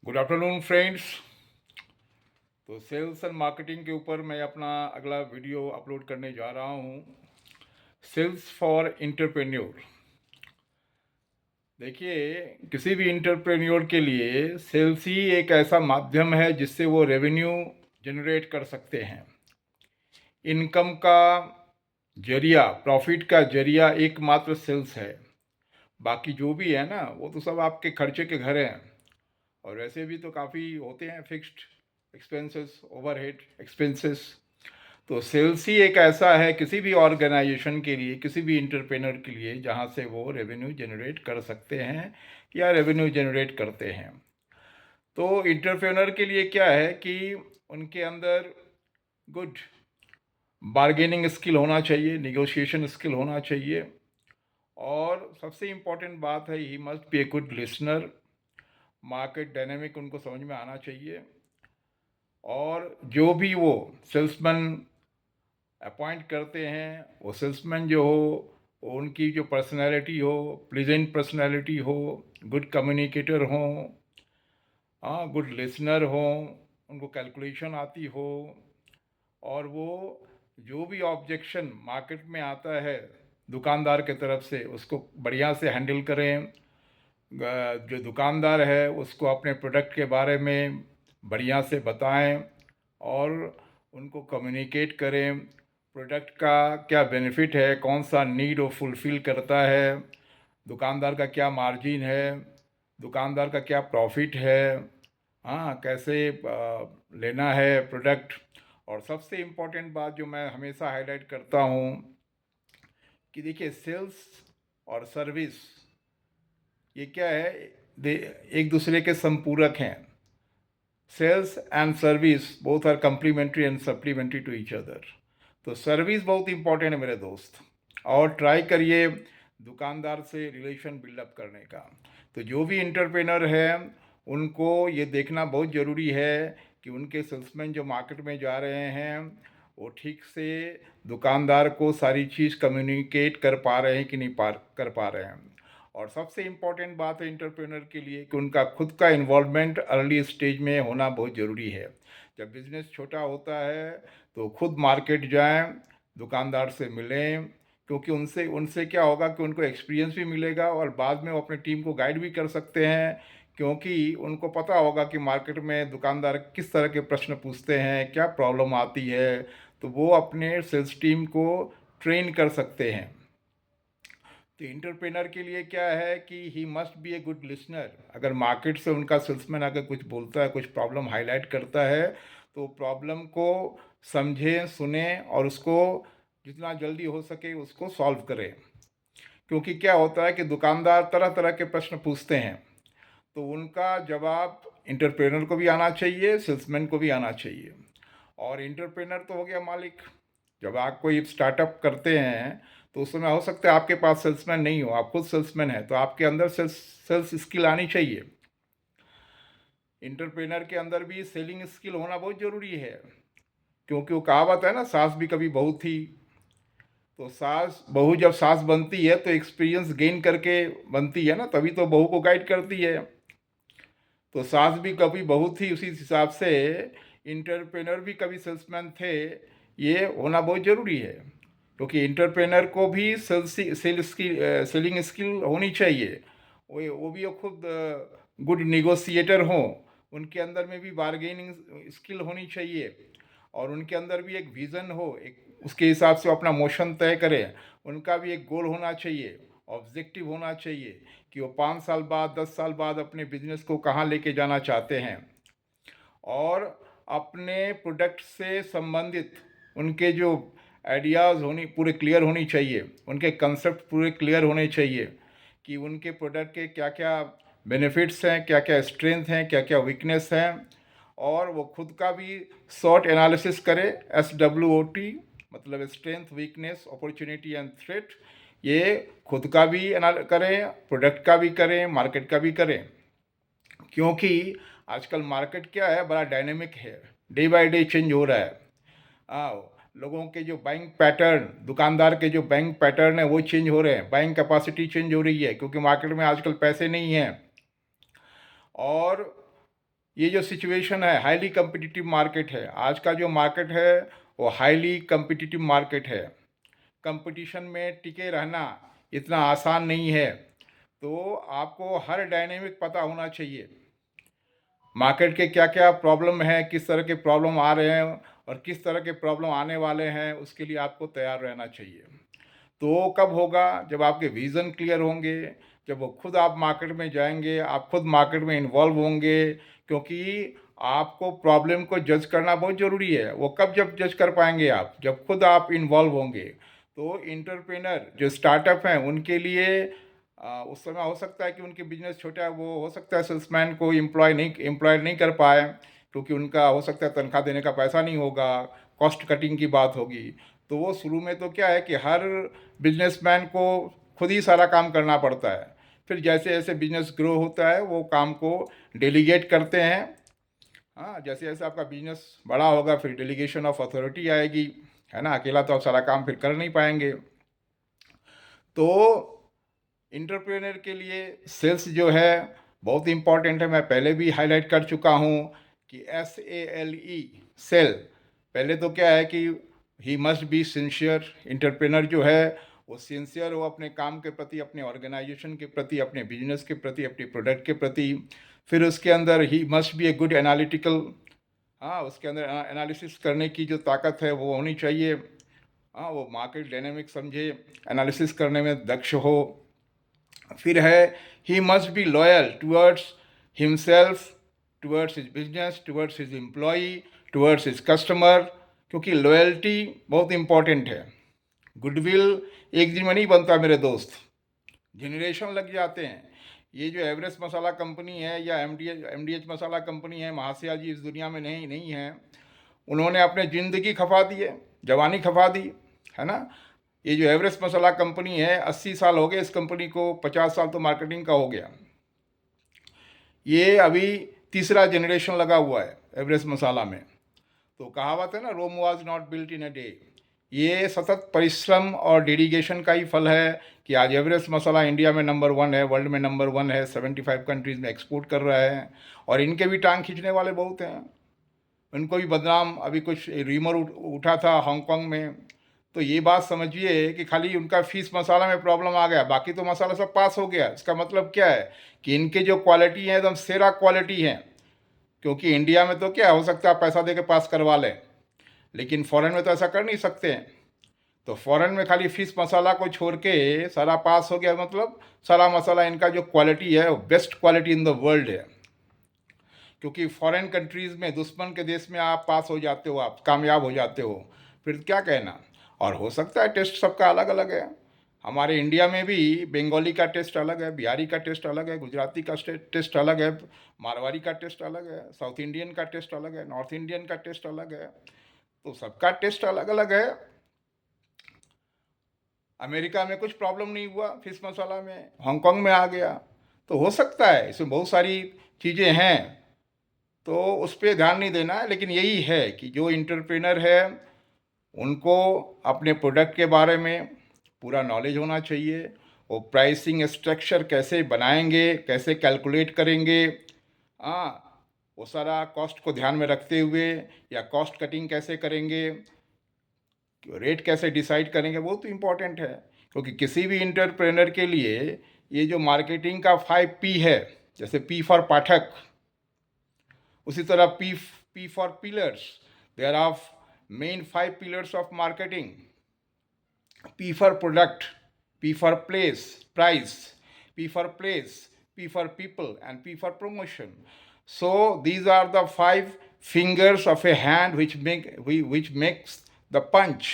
Good afternoon friends. तो sales and marketing के ऊपर मैं अपना अगला वीडियो अपलोड करने जा रहा हूँ। Sales for entrepreneur. देखिए, किसी भी इंटरप्रेन्योर के लिए सेल्स ही एक ऐसा माध्यम है जिससे वो रेवेन्यू जनरेट कर सकते हैं। इनकम का जरिया, प्रॉफिट का जरिया एकमात्र सेल्स है। बाकी जो भी है ना, वो तो सब आपके खर्चे के घर हैं। और वैसे भी तो काफ़ी होते हैं फिक्स्ड एक्सपेंसेस, ओवरहेड एक्सपेंसेस। तो सेल्स ही एक ऐसा है किसी भी ऑर्गेनाइजेशन के लिए, किसी भी इंटरप्रेनर के लिए, जहाँ से वो रेवेन्यू जनरेट कर सकते हैं या रेवेन्यू जनरेट करते हैं। तो इंटरप्रेनर के लिए क्या है कि उनके अंदर गुड बार्गेनिंग स्किल होना चाहिए, निगोशिएशन स्किल होना चाहिए, और सबसे इम्पॉर्टेंट बात है he must be a good listener. Market dynamic उनको समझ में आना चाहिए, और जो भी वो सेल्समैन अपॉइंट करते हैं, वो सेल्समैन जो हो, उनकी जो पर्सनैलिटी हो, प्लीजेंट पर्सनैलिटी हो, गुड कम्युनिकेटर हो, हाँ, गुड लिसनर हो, उनको कैलकुलेशन आती हो, और वो जो भी ऑब्जेक्शन मार्केट में आता है दुकानदार के तरफ से, उसको बढ़िया से हैंडल करें। जो दुकानदार है उसको अपने प्रोडक्ट के बारे में बढ़िया से बताएं, और उनको कम्युनिकेट करें प्रोडक्ट का क्या बेनिफिट है, कौन सा नीड वो फुलफ़िल करता है, दुकानदार का क्या मार्जिन है, दुकानदार का क्या प्रॉफिट है, हाँ, कैसे लेना है प्रोडक्ट। और सबसे इम्पोर्टेंट बात जो मैं हमेशा हाईलाइट करता हूँ कि देखिए, सेल्स और सर्विस ये क्या है, एक दूसरे के संपूरक हैं। Sales and service both are complementary and supplementary to each other. तो सर्विस बहुत इंपॉर्टेंट है मेरे दोस्त, और ट्राई करिए दुकानदार से रिलेशन बिल्डअप करने का। तो जो भी इंटरप्रेनर है उनको ये देखना बहुत ज़रूरी है कि उनके सेल्समैन जो मार्केट में जा रहे हैं वो ठीक से दुकानदार को सारी चीज़ कम्युनिकेट कर पा रहे हैं कि नहीं कर पा रहे हैं। और सबसे इम्पॉर्टेंट बात है इंटरप्रेनर के लिए कि उनका खुद का इन्वॉल्वमेंट अर्ली स्टेज में होना बहुत ज़रूरी है। जब बिज़नेस छोटा होता है तो खुद मार्केट जाएं, दुकानदार से मिलें, क्योंकि उनसे उनसे क्या होगा कि उनको एक्सपीरियंस भी मिलेगा, और बाद में वो अपनी टीम को गाइड भी कर सकते हैं, क्योंकि उनको पता होगा कि मार्केट में दुकानदार किस तरह के प्रश्न पूछते हैं, क्या प्रॉब्लम आती है, तो वो अपने सेल्स टीम को ट्रेन कर सकते हैं। तो इंटरप्रेनर के लिए क्या है कि he must be a good listener. अगर मार्केट से उनका सेल्समैन अगर कुछ बोलता है, कुछ प्रॉब्लम हाईलाइट करता है, तो प्रॉब्लम को समझें, सुने, और उसको जितना जल्दी हो सके उसको सॉल्व करें। क्योंकि क्या होता है कि दुकानदार तरह तरह के प्रश्न पूछते हैं, तो उनका जवाब इंटरप्रेनर को भी आना चाहिए, सेल्समैन को भी आना चाहिए। और इंटरप्रेनर तो हो गया मालिक। जब आप कोई स्टार्टअप करते हैं तो उस समय हो सकता है आपके पास सेल्समैन नहीं हो, आप खुद सेल्समैन हैं, तो आपके अंदर सेल्स सेल्स स्किल आनी चाहिए। इंटरप्रेनर के अंदर भी सेलिंग स्किल होना बहुत ज़रूरी है, क्योंकि वो कहावत है ना, सास भी कभी बहू थी। तो सास बहू जब सास बनती है तो एक्सपीरियंस गेन करके बनती है ना, तभी तो बहू को गाइड करती है। तो सास भी कभी बहू थी, उसी हिसाब से इंटरप्रेनर भी कभी सेल्समैन थे। ये होना बहुत ज़रूरी है, क्योंकि इंटरप्रेनर को भी सेलिंग स्किल होनी चाहिए। वो भी खुद गुड निगोशिएटर हों, उनके अंदर में भी बार्गेनिंग स्किल होनी चाहिए, और उनके अंदर भी एक विज़न हो, एक उसके हिसाब से वो अपना मोशन तय करें। उनका भी एक गोल होना चाहिए, ऑब्जेक्टिव होना चाहिए, कि वो 5 साल बाद, 10 साल बाद अपने बिजनेस को कहाँ लेके जाना चाहते हैं। और अपने प्रोडक्ट से संबंधित उनके जो आइडियाज़ होनी पूरे क्लियर होनी चाहिए, उनके कंसेप्ट पूरे क्लियर होने चाहिए, कि उनके प्रोडक्ट के क्या क्या बेनिफिट्स हैं, क्या क्या स्ट्रेंथ हैं, क्या क्या वीकनेस हैं। और वो खुद का भी शॉर्ट एनालिसिस करे, SWOT, मतलब strength, weakness, opportunity and threat. ये खुद का भी करें, प्रोडक्ट का भी करें, मार्केट का भी करें। क्योंकि आजकल मार्केट क्या है, बड़ा डायनेमिक है, डे बाय डे चेंज हो रहा है। लोगों के जो बाइंग पैटर्न, दुकानदार के जो बाइंग पैटर्न है वो चेंज हो रहे हैं, बाइंग कैपेसिटी चेंज हो रही है, क्योंकि मार्केट में आजकल पैसे नहीं हैं। और ये जो सिचुएशन है, हाईली कम्पिटिटिव मार्केट है। आज का जो मार्केट है वो हाईली कम्पिटिटिव मार्केट है। कंपटीशन में टिके रहना इतना आसान नहीं है। तो आपको हर डायनेमिक पता होना चाहिए, मार्केट के क्या क्या प्रॉब्लम है, किस तरह के प्रॉब्लम आ रहे हैं और किस तरह के प्रॉब्लम आने वाले हैं, उसके लिए आपको तैयार रहना चाहिए। तो कब होगा? जब आपके विज़न क्लियर होंगे, जब वो खुद आप मार्केट में जाएंगे, आप खुद मार्केट में इन्वॉल्व होंगे। क्योंकि आपको प्रॉब्लम को जज करना बहुत ज़रूरी है। वो कब जब जज कर पाएंगे आप? जब खुद आप इन्वॉल्व होंगे। तो इंटरप्रेनर जो स्टार्टअप हैं उनके लिए उस समय हो सकता है कि उनके बिजनेस छोटा है, वो हो सकता है सेल्समैन को एम्प्लॉय नहीं कर पाए, क्योंकि उनका हो सकता है तनख्वाह देने का पैसा नहीं होगा, कॉस्ट कटिंग की बात होगी। तो वो शुरू में तो क्या है कि हर बिजनेसमैन को खुद ही सारा काम करना पड़ता है। फिर जैसे जैसे बिजनेस ग्रो होता है वो काम को डेलीगेट करते हैं। हाँ, जैसे जैसे आपका बिजनेस बड़ा होगा फिर डेलीगेशन ऑफ अथॉरिटी आएगी, है ना। अकेला तो आप सारा काम फिर कर नहीं पाएंगे। तो इंटरप्रेनर के लिए सेल्स जो है बहुत इम्पॉर्टेंट है। मैं पहले भी हाईलाइट कर चुका हूँ कि SALE सेल, पहले तो क्या है कि he must be sincere. Entrepreneur जो है वो सिंसियर हो अपने काम के प्रति, अपने ऑर्गेनाइजेशन के प्रति, अपने बिजनेस के प्रति, अपने प्रोडक्ट के प्रति। फिर उसके अंदर he must be a good analytical, हाँ, उसके अंदर एनालिसिस करने की जो ताकत है वो होनी चाहिए। हाँ, वो मार्केट डायनेमिक समझे, एनालिसिस करने में दक्ष हो। फिर है he must be loyal towards himself, towards his business, towards his employee, towards his customer. क्योंकि लॉयल्टी बहुत इम्पॉर्टेंट है। गुडविल एक दिन में नहीं बनता मेरे दोस्त, जनरेशन लग जाते हैं। ये जो एवरेस्ट मसाला कंपनी है या एमडीएच मसाला कंपनी है, महाशया जी इस दुनिया में नहीं है। उन्होंने अपने ज़िंदगी खपा दी है, जवानी खपा दी, है ना। ये जो एवरेस्ट मसाला कंपनी है 80 साल हो गए इस कंपनी को, 50 साल तो मार्केटिंग का हो गया। ये अभी तीसरा जनरेशन लगा हुआ है एवरेस्ट मसाला में। तो कहावत है ना, Rome was not built in a day. ये सतत परिश्रम और डेडिकेशन का ही फल है कि आज एवरेस्ट मसाला इंडिया में नंबर 1 है, वर्ल्ड में नंबर 1 है, 75 कंट्रीज़ में एक्सपोर्ट कर रहा है। और इनके भी टांग खींचने वाले बहुत हैं। उनको भी बदनाम, अभी कुछ र्यूमर उठा था हांगकांग में। तो ये बात समझिए कि खाली उनका फीस मसाला में प्रॉब्लम आ गया, बाकी तो मसाला सब पास हो गया। इसका मतलब क्या है कि इनके जो क्वालिटी है एकदम सेरा क्वालिटी है। क्योंकि इंडिया में तो क्या हो सकता है, आप पैसा दे के पास करवा लें, लेकिन फ़ॉरेन में तो ऐसा कर नहीं सकते हैं। तो फ़ॉरेन में खाली फिश मसाला को छोड़ के सारा पास हो गया, मतलब सारा मसाला इनका जो क्वालिटी है वो best quality in the world है। क्योंकि फॉरेन कंट्रीज़ में, दुश्मन के देश में आप पास हो जाते हो, आप कामयाब हो जाते हो, फिर क्या कहना। और हो सकता है टेस्ट सबका अलग अलग है। हमारे इंडिया में भी बंगाली का टेस्ट अलग है, बिहारी का टेस्ट अलग है, गुजराती का टेस्ट अलग है, मारवाड़ी का टेस्ट अलग है, साउथ इंडियन का टेस्ट अलग है, नॉर्थ इंडियन का टेस्ट अलग है। तो सबका टेस्ट अलग अलग है। अमेरिका में कुछ प्रॉब्लम नहीं हुआ फिश मसाला में, हांगकांग में आ गया। तो हो सकता है, इसमें बहुत सारी चीज़ें हैं, तो उस पर ध्यान नहीं देना है। लेकिन यही है कि जो इंटरप्रेनर है उनको अपने प्रोडक्ट के बारे में पूरा नॉलेज होना चाहिए। वो प्राइसिंग स्ट्रक्चर कैसे बनाएंगे, कैसे कैलकुलेट करेंगे, हाँ, वो सारा कॉस्ट को ध्यान में रखते हुए, या कॉस्ट कटिंग कैसे करेंगे, रेट कैसे डिसाइड करेंगे, वो तो इम्पोर्टेंट है। क्योंकि किसी भी इंटरप्रेनर के लिए ये जो मार्केटिंग का 5P है, जैसे P फॉर पाठक, उसी तरह P for pillars. There are main 5 pillars of marketing. P for product, P for price, P for place, P for people, and P for promotion. So these are the 5 fingers of a hand which makes the punch.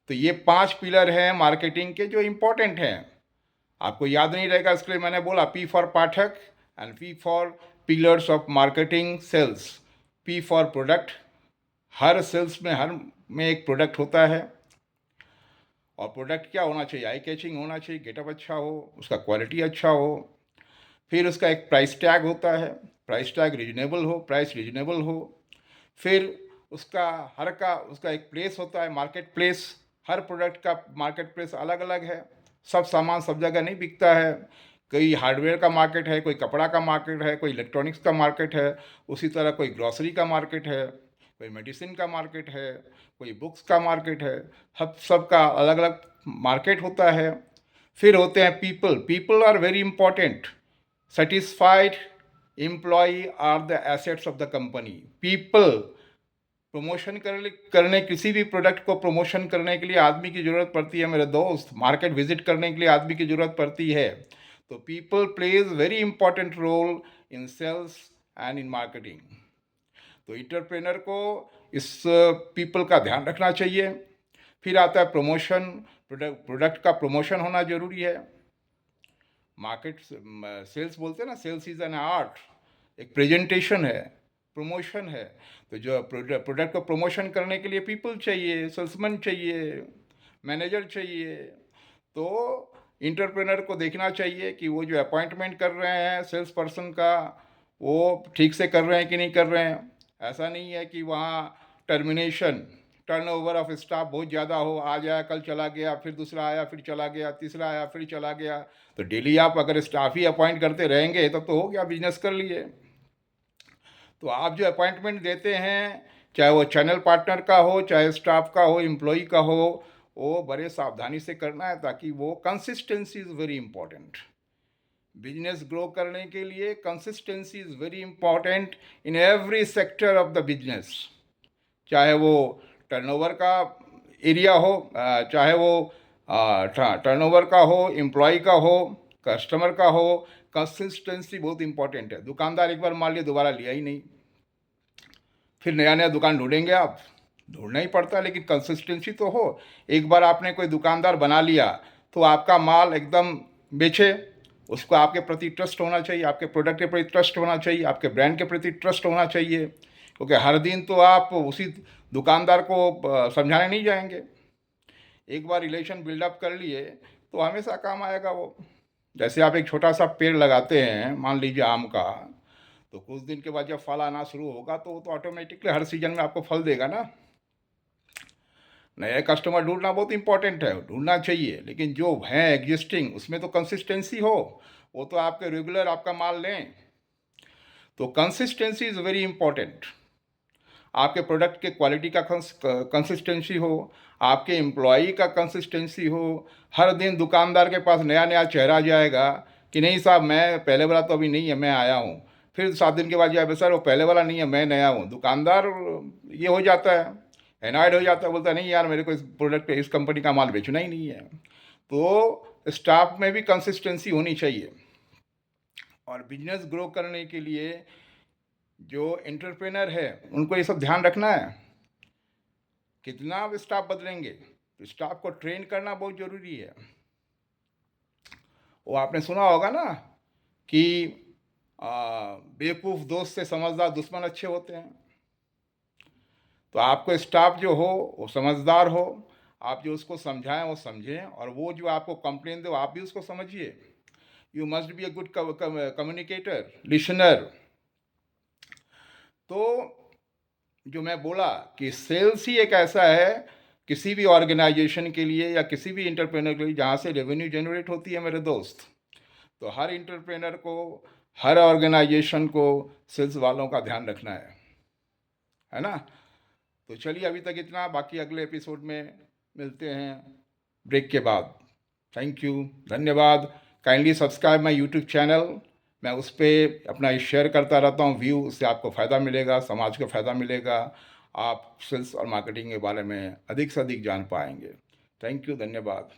तो ये 5 pillar हैं marketing के जो important हैं। आपको याद नहीं रहेगा, इसके लिए मैंने बोला P for Pathak and P for pillars of marketing sales. P for product, हर सेल्स में हर में एक प्रोडक्ट होता है। और प्रोडक्ट क्या होना चाहिए? आई कैचिंग होना चाहिए, गेटअप अच्छा हो, उसका क्वालिटी अच्छा हो। फिर उसका एक प्राइस टैग होता है, प्राइस टैग रीजनेबल हो, प्राइस रीजनेबल हो। फिर उसका एक प्लेस होता है, मार्केट प्लेस। हर प्रोडक्ट का मार्केट प्लेस अलग अलग है, सब सामान सब जगह नहीं बिकता है। कोई हार्डवेयर का मार्केट है, कोई कपड़ा का मार्केट है, कोई इलेक्ट्रॉनिक्स का मार्केट है, उसी तरह कोई ग्रॉसरी का मार्केट है, कोई मेडिसिन का मार्केट है, कोई बुक्स का मार्केट है। सबका अलग अलग मार्केट होता है। फिर होते हैं people. People are very important. Satisfied employee are the assets of the company. People promotion करने किसी भी प्रोडक्ट को प्रमोशन करने के लिए आदमी की ज़रूरत पड़ती है मेरे दोस्त। मार्केट विजिट करने के लिए आदमी की ज़रूरत पड़ती है। तो people plays very important role in sales and in marketing. तो इंटरप्रेनर को इस पीपल का ध्यान रखना चाहिए। फिर आता है प्रमोशन। प्रोडक्ट का प्रमोशन होना ज़रूरी है। मार्केट सेल्स बोलते हैं ना, सेल्स इज़ एन आर्ट। एक प्रेजेंटेशन है, प्रमोशन है। तो जो प्रोडक्ट को प्रमोशन करने के लिए पीपल चाहिए, सेल्समैन चाहिए, मैनेजर चाहिए। तो इंटरप्रेनर को देखना चाहिए कि वो जो अपॉइंटमेंट कर रहे हैं सेल्स पर्सन का, वो ठीक से कर रहे हैं कि नहीं कर रहे हैं। ऐसा नहीं है कि वहाँ टर्मिनेशन, टर्नओवर ऑफ स्टाफ बहुत ज़्यादा हो, आज आया कल चला गया, फिर दूसरा आया फिर चला गया, तीसरा आया फिर चला गया। तो डेली आप अगर स्टाफ ही अपॉइंट करते रहेंगे तब तो हो गया, बिजनेस कर लिए। तो आप जो अपॉइंटमेंट देते हैं, चाहे वो चैनल पार्टनर का हो, चाहे स्टाफ का हो, एम्प्लॉय का हो, वो बड़े सावधानी से करना है, ताकि वो consistency is very important. Business grow करने के लिए consistency is very important in every sector of the business. चाहे वो टर्नओवर का एरिया हो, चाहे वो टर्नओवर का हो, एम्प्लॉय का हो, कस्टमर का हो, कंसिस्टेंसी बहुत इंपॉर्टेंट है। दुकानदार एक बार मान लिया, दोबारा लिया ही नहीं, फिर नया नया दुकान ढूंढेंगे आप, ढूंढना ही पड़ता है, लेकिन कंसिस्टेंसी तो हो। एक बार आपने कोई दुकानदार बना लिया तो आपका माल एकदम बेचे, उसको आपके प्रति ट्रस्ट होना चाहिए, आपके प्रोडक्ट के प्रति ट्रस्ट होना चाहिए, आपके ब्रांड के प्रति ट्रस्ट होना चाहिए। क्योंकि हर दिन तो आप उसी दुकानदार को समझाने नहीं जाएंगे। एक बार रिलेशन बिल्डअप कर लिए तो हमेशा काम आएगा वो। जैसे आप एक छोटा सा पेड़ लगाते हैं, मान लीजिए आम का, तो कुछ दिन के बाद जब फल आना शुरू होगा तो वो तो ऑटोमेटिकली हर सीजन में आपको फल देगा ना। नए कस्टमर ढूंढना बहुत इंपॉर्टेंट है, ढूंढना चाहिए, लेकिन जो हैं एग्जिस्टिंग उसमें तो कंसिस्टेंसी हो, वो तो आपके रेगुलर आपका माल लें। तो कंसिस्टेंसी इज़ वेरी इंपॉर्टेंट। आपके प्रोडक्ट के क्वालिटी का कंसिस्टेंसी हो, आपके एम्प्लॉई का कंसिस्टेंसी हो। हर दिन दुकानदार के पास नया नया चेहरा जाएगा कि नहीं साहब, मैं पहले वाला तो अभी नहीं है, मैं आया हूँ। फिर 7 दिन के बाद जाए, सर वो पहले वाला नहीं है, मैं नया हूँ। दुकानदार ये हो जाता है, एनाइड हो जाता है, बोलता है नहीं यार, मेरे को इस प्रोडक्ट पे, इस कंपनी का माल बेचना ही नहीं है। तो स्टाफ में भी कंसिस्टेंसी होनी चाहिए। और बिजनेस ग्रो करने के लिए जो एंटरप्रेनर है उनको ये सब ध्यान रखना है। कितना आप स्टाफ बदलेंगे, तो स्टाफ को ट्रेन करना बहुत ज़रूरी है। वो आपने सुना होगा ना कि बेवकूफ़ दोस्त से समझदार दुश्मन अच्छे होते हैं। तो आपको स्टाफ जो हो वो समझदार हो, आप जो उसको समझाएं वो समझें, और वो जो आपको कंप्लेन दे आप भी उसको समझिए। You must be a good communicator, listener. तो जो मैं बोला कि सेल्स ही एक ऐसा है किसी भी ऑर्गेनाइजेशन के लिए या किसी भी इंटरप्रेनर के लिए जहाँ से रेवेन्यू जनरेट होती है मेरे दोस्त। तो हर इंटरप्रेनर को, हर ऑर्गेनाइजेशन को सेल्स वालों का ध्यान रखना है ना। तो चलिए अभी तक इतना, बाकी अगले एपिसोड में मिलते हैं ब्रेक के बाद। थैंक यू, धन्यवाद। Kindly subscribe my YouTube channel. मैं उस पर अपना शेयर करता रहता हूँ व्यू, उससे आपको फ़ायदा मिलेगा, समाज को फ़ायदा मिलेगा। आप सेल्स और मार्केटिंग के बारे में अधिक से अधिक जान पाएंगे। थैंक यू, धन्यवाद।